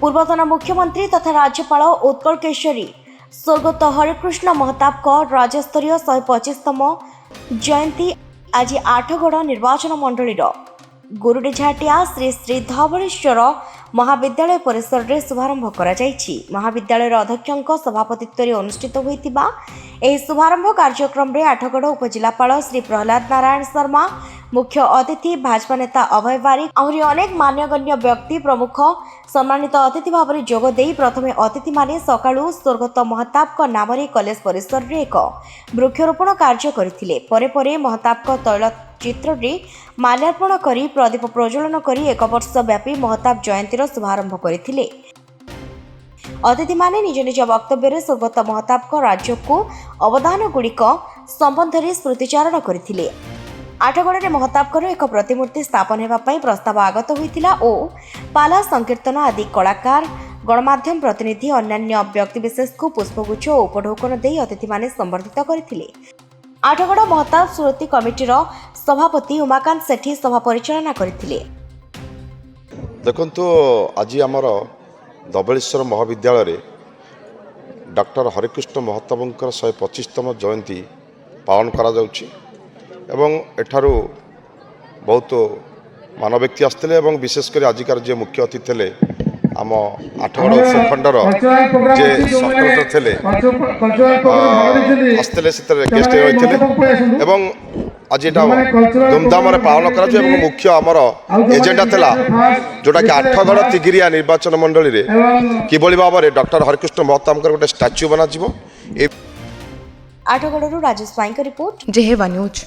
पूर्वतन मुख्यमंत्री तथा राज्यपाल उत्कल केशरी स्वर्गत हरिकृष्ण महताब राज्यस्तरीय 125तम जयंती आज आठगड़ निर्वाचन मंडल गुरुडीझाटिया श्री श्री धवलेश्वर महाविद्यालय परिसर में शुभारंभ करा जायछि। महाविद्यालय अध्यक्षों सभापतित्व में अनुष्ठित होइतिबा एही शुभारंभ कार्यक्रम में आठगड़ उपजिलापाल श्री प्रहलाद नारायण शर्मा, मुख्य अतिथि भाजपा नेता अभय बारिक आहरी अनेक मान्यगण्य व्यक्ति प्रमुख सम्मानित अतिथि भाव में जोगदे प्रथमे अतिथि माने सकाळु स्वर्गत महताब नाम कॉलेज परिसर में एक वृक्षरोपण कार्य करथिले। परे परे महताब तैल चित्र में माल्यार्पण करी प्रदीप प्रज्वलन करी एक वर्ष व्यापी महताब जयंतीर शुभारंभ करथिले। अतिथि माने निज निज वक्तव्य स्वर्गत महताब राज्य को अवदान गुड़िक संबंध में स्मृतिचारण करथिले। आठगड़ महताब एक प्रतिमूर्ति स्थापन होगापी प्रस्ताव आगत होता और पाला संकीर्तन आदि कलाकार गणमाध्यम प्रतिनिधि अन्यान्य व्यक्तिविशेष को पुष्पगुच्छ और उपढौकन दे अतिथि माने संबर्धित करथिले। आठगड़ महताब स्मृति कमिटीर सभापति उमाकांत सेठी सभा परिचालना करथिले। देखंतु आज आमर धवलेश्वर महाविद्यालय डॉक्टर हरिकृष्ण महताबंकर 125तम जयंती पालन करा जाउछि एवं एठारू बहुत मान व्यक्ति आसते और विशेषकर आजिकार जे मुख्य अतिथि थे आम आठगड़ उपखंडर जे सरपंच थे आसते से गेस्ट रही एवं आज यहाँ धूमधाम पालन कर मुख्य आमर एजेंडा था जोटा कि आठगड़ तिगिरिया निर्वाचन मंडल में किभली भाव में डॉक्टर हरिकृष्ण महताब गोटे स्टाच्यू बना। आठगड़ राजेश पाई रिपोर्ट जेहेवा न्यूज।